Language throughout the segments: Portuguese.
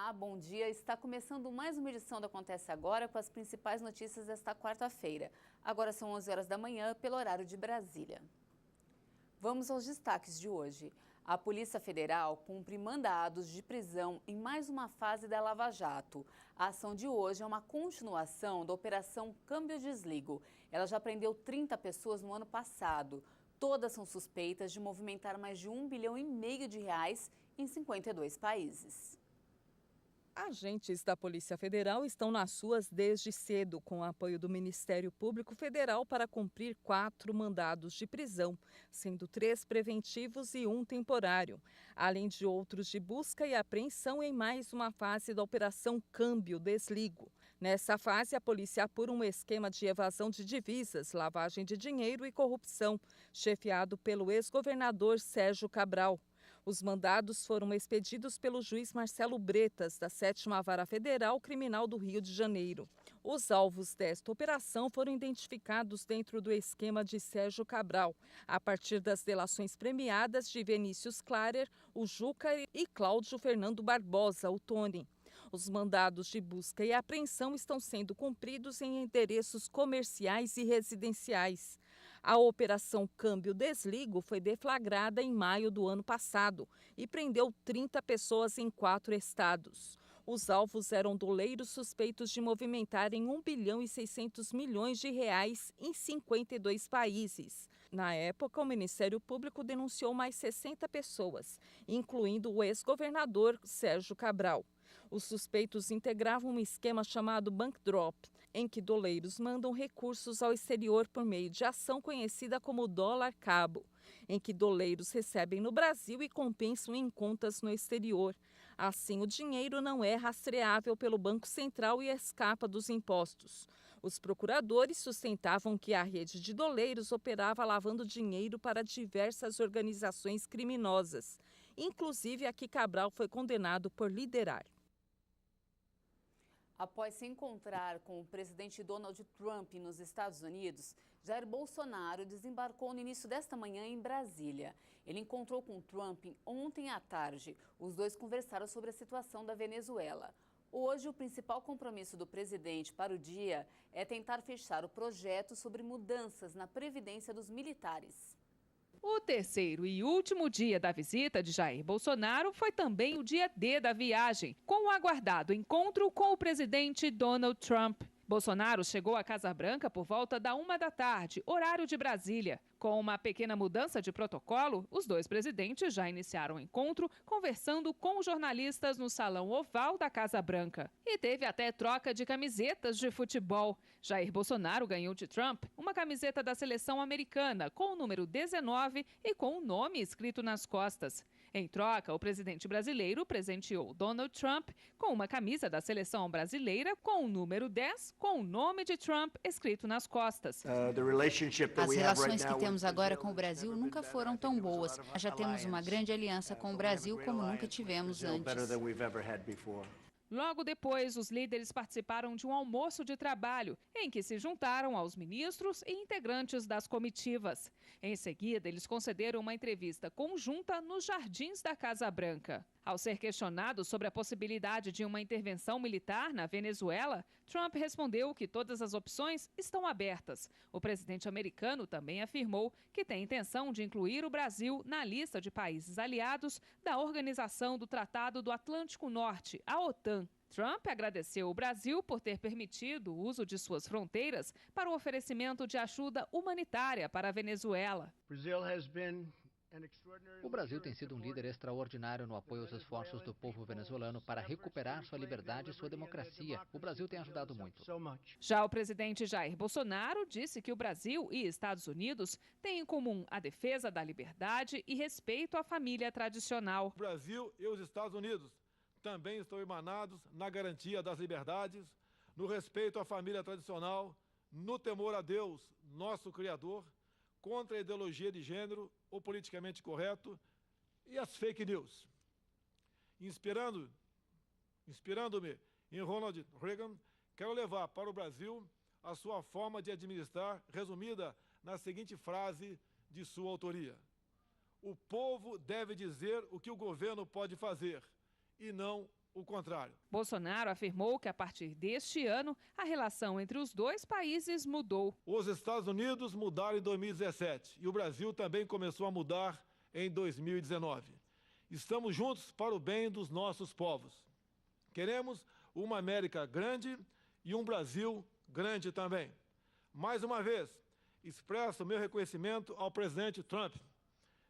Olá, bom dia. Está começando mais uma edição do Acontece Agora com as principais notícias desta quarta-feira. Agora são 11 horas da manhã, pelo horário de Brasília. Vamos aos destaques de hoje. A Polícia Federal cumpre mandados de prisão em mais uma fase da Lava Jato. A ação de hoje é uma continuação da Operação Câmbio Desligo. Ela já prendeu 30 pessoas no ano passado. Todas são suspeitas de movimentar mais de R$ 1,5 bilhão em 52 países. Agentes da Polícia Federal estão nas ruas desde cedo, com o apoio do Ministério Público Federal para cumprir 4 mandados de prisão, sendo 3 preventivos e 1 temporário, além de outros de busca e apreensão em mais uma fase da Operação Câmbio Desligo. Nessa fase, a polícia apura um esquema de evasão de divisas, lavagem de dinheiro e corrupção, chefiado pelo ex-governador Sérgio Cabral. Os mandados foram expedidos pelo juiz Marcelo Bretas, da 7ª Vara Federal Criminal do Rio de Janeiro. Os alvos desta operação foram identificados dentro do esquema de Sérgio Cabral, a partir das delações premiadas de Vinícius Clarer, o Juca e Cláudio Fernando Barbosa, o Tony. Os mandados de busca e apreensão estão sendo cumpridos em endereços comerciais e residenciais. A Operação Câmbio Desligo foi deflagrada em maio do ano passado e prendeu 30 pessoas em 4 estados. Os alvos eram doleiros suspeitos de movimentarem R$ 1,6 bilhão em 52 países. Na época, o Ministério Público denunciou mais 60 pessoas, incluindo o ex-governador Sérgio Cabral. Os suspeitos integravam um esquema chamado Bank Drop, em que doleiros mandam recursos ao exterior por meio de ação conhecida como dólar cabo, em que doleiros recebem no Brasil e compensam em contas no exterior. Assim, o dinheiro não é rastreável pelo Banco Central e escapa dos impostos. Os procuradores sustentavam que a rede de doleiros operava lavando dinheiro para diversas organizações criminosas, inclusive a que Cabral foi condenado por liderar. Após se encontrar com o presidente Donald Trump nos Estados Unidos, Jair Bolsonaro desembarcou no início desta manhã em Brasília. Ele encontrou com Trump ontem à tarde. Os dois conversaram sobre a situação da Venezuela. Hoje, o principal compromisso do presidente para o dia é tentar fechar o projeto sobre mudanças na previdência dos militares. O terceiro e último dia da visita de Jair Bolsonaro foi também o dia D da viagem, com o aguardado encontro com o presidente Donald Trump. Bolsonaro chegou à Casa Branca por volta da 1 da tarde, horário de Brasília. Com uma pequena mudança de protocolo, os dois presidentes já iniciaram o encontro conversando com os jornalistas no Salão Oval da Casa Branca. E teve até troca de camisetas de futebol. Jair Bolsonaro ganhou de Trump uma camiseta da seleção americana com o número 19 e com o nome escrito nas costas. Em troca, o presidente brasileiro presenteou Donald Trump com uma camisa da seleção brasileira com o número 10 com o nome de Trump escrito nas costas. As relações que temos agora com o Brasil nunca foram tão boas. Já temos uma grande aliança com o Brasil como nunca tivemos antes. Logo depois, os líderes participaram de um almoço de trabalho, em que se juntaram aos ministros e integrantes das comitivas. Em seguida, eles concederam uma entrevista conjunta nos jardins da Casa Branca. Ao ser questionado sobre a possibilidade de uma intervenção militar na Venezuela, Trump respondeu que todas as opções estão abertas. O presidente americano também afirmou que tem intenção de incluir o Brasil na lista de países aliados da Organização do Tratado do Atlântico Norte, a OTAN. Trump agradeceu o Brasil por ter permitido o uso de suas fronteiras para o oferecimento de ajuda humanitária para a Venezuela. O Brasil tem sido um líder extraordinário no apoio aos esforços do povo venezuelano para recuperar sua liberdade e sua democracia. O Brasil tem ajudado muito. Já o presidente Jair Bolsonaro disse que o Brasil e Estados Unidos têm em comum a defesa da liberdade e respeito à família tradicional. O Brasil e os Estados Unidos também estão emanados na garantia das liberdades, no respeito à família tradicional, no temor a Deus, nosso Criador, contra a ideologia de gênero, o politicamente correto e as fake news. Inspirando-me em Ronald Reagan, quero levar para o Brasil a sua forma de administrar, resumida na seguinte frase de sua autoria: o povo deve dizer o que o governo pode fazer, e não o contrário. Bolsonaro afirmou que a partir deste ano, a relação entre os dois países mudou. Os Estados Unidos mudaram em 2017 e o Brasil também começou a mudar em 2019. Estamos juntos para o bem dos nossos povos. Queremos uma América grande e um Brasil grande também. Mais uma vez, expresso o meu reconhecimento ao presidente Trump,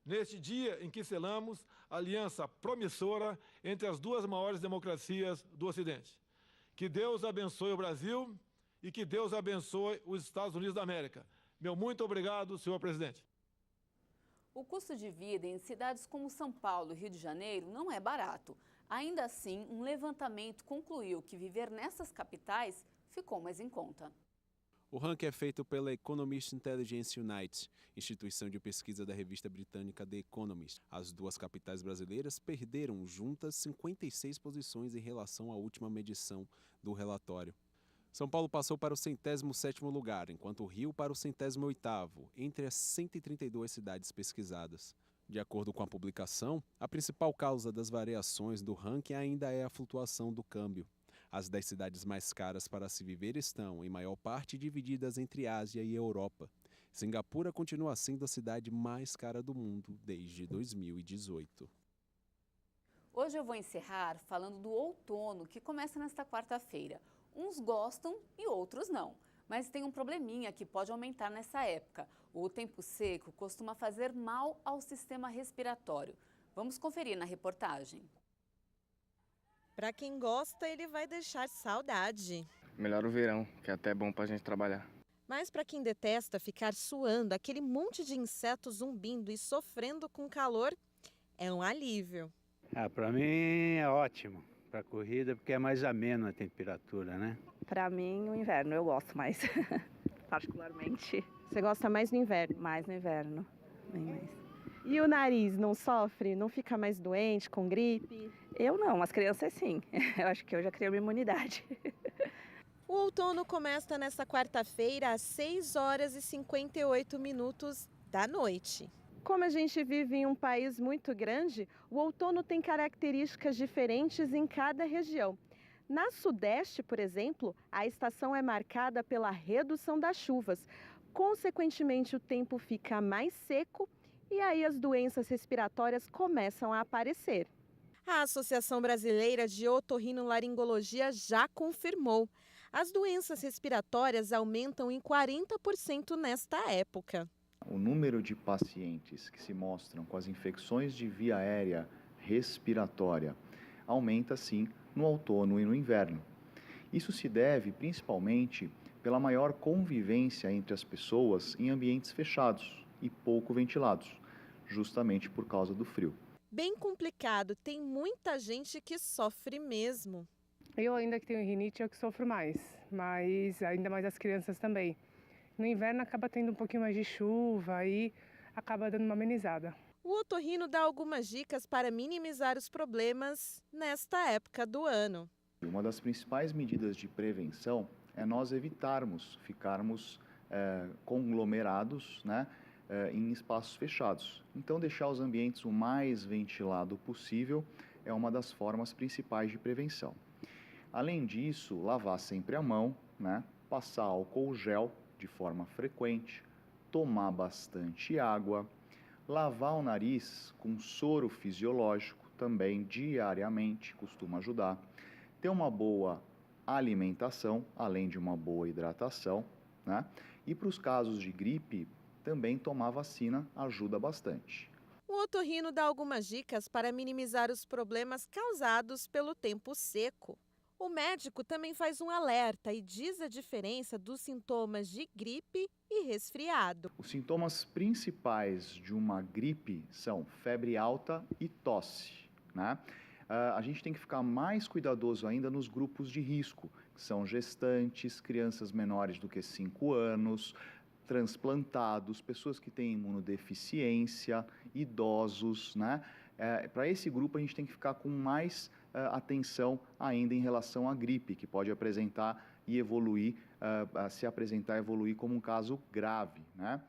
neste dia em que selamos a aliança promissora entre as duas maiores democracias do Ocidente. Que Deus abençoe o Brasil e que Deus abençoe os Estados Unidos da América. Meu muito obrigado, senhor presidente. O custo de vida em cidades como São Paulo e Rio de Janeiro não é barato. Ainda assim, um levantamento concluiu que viver nessas capitais ficou mais em conta. O ranking é feito pela Economist Intelligence Unit, instituição de pesquisa da revista britânica The Economist. As duas capitais brasileiras perderam juntas 56 posições em relação à última medição do relatório. São Paulo passou para o 107º lugar, enquanto o Rio para o 108º, entre as 132 cidades pesquisadas. De acordo com a publicação, a principal causa das variações do ranking ainda é a flutuação do câmbio. As 10 cidades mais caras para se viver estão, em maior parte, divididas entre Ásia e Europa. Singapura continua sendo a cidade mais cara do mundo desde 2018. Hoje eu vou encerrar falando do outono, que começa nesta quarta-feira. Uns gostam e outros não. Mas tem um probleminha que pode aumentar nessa época. O tempo seco costuma fazer mal ao sistema respiratório. Vamos conferir na reportagem. Para quem gosta, ele vai deixar saudade. Melhor o verão, que é até bom pra gente trabalhar. Mas para quem detesta ficar suando, aquele monte de insetos zumbindo e sofrendo com calor, é um alívio. Para mim é ótimo para corrida, porque é mais ameno a temperatura, né? Para mim, o inverno, eu gosto mais, particularmente. Você gosta mais no inverno? Mais no inverno, bem mais. E o nariz não sofre? Não fica mais doente, com gripe? Eu não, as crianças sim. Eu acho que eu já criei uma imunidade. O outono começa nesta quarta-feira às 6h58 da noite. Como a gente vive em um país muito grande, o outono tem características diferentes em cada região. Na Sudeste, por exemplo, a estação é marcada pela redução das chuvas. Consequentemente, o tempo fica mais seco e aí as doenças respiratórias começam a aparecer. A Associação Brasileira de Otorrinolaringologia já confirmou. As doenças respiratórias aumentam em 40% nesta época. O número de pacientes que se mostram com as infecções de via aérea respiratória aumenta, sim, no outono e no inverno. Isso se deve principalmente pela maior convivência entre as pessoas em ambientes fechados e pouco ventilados, justamente por causa do frio. Bem complicado, tem muita gente que sofre mesmo. Eu ainda que tenho rinite, eu que sofro mais, mas ainda mais as crianças também. No inverno acaba tendo um pouquinho mais de chuva e acaba dando uma amenizada. O otorrino dá algumas dicas para minimizar os problemas nesta época do ano. Uma das principais medidas de prevenção é nós evitarmos ficarmos conglomerados, né, em espaços fechados. Então, deixar os ambientes o mais ventilado possível é uma das formas principais de prevenção. Além disso, lavar sempre a mão, né, passar álcool gel de forma frequente, tomar bastante água, lavar o nariz com soro fisiológico também diariamente, costuma ajudar, ter uma boa alimentação, além de uma boa hidratação, né? E para os casos de gripe, também tomar vacina ajuda bastante. O otorrino dá algumas dicas para minimizar os problemas causados pelo tempo seco. O médico também faz um alerta e diz a diferença dos sintomas de gripe e resfriado. Os sintomas principais de uma gripe são febre alta e tosse, né? A gente tem que ficar mais cuidadoso ainda nos grupos de risco, que são gestantes, crianças menores do que 5 anos, transplantados, pessoas que têm imunodeficiência, idosos, né? Para esse grupo a gente tem que ficar com mais atenção ainda em relação à gripe, que pode apresentar e evoluir, se apresentar e evoluir como um caso grave, né?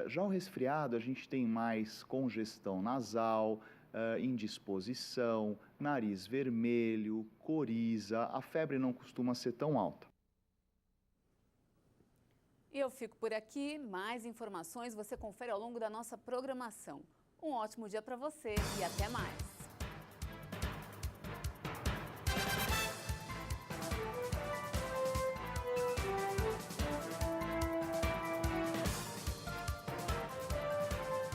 Já o resfriado, a gente tem mais congestão nasal, indisposição, nariz vermelho, coriza. A febre não costuma ser tão alta. E eu fico por aqui. Mais informações você confere ao longo da nossa programação. Um ótimo dia para você e até mais.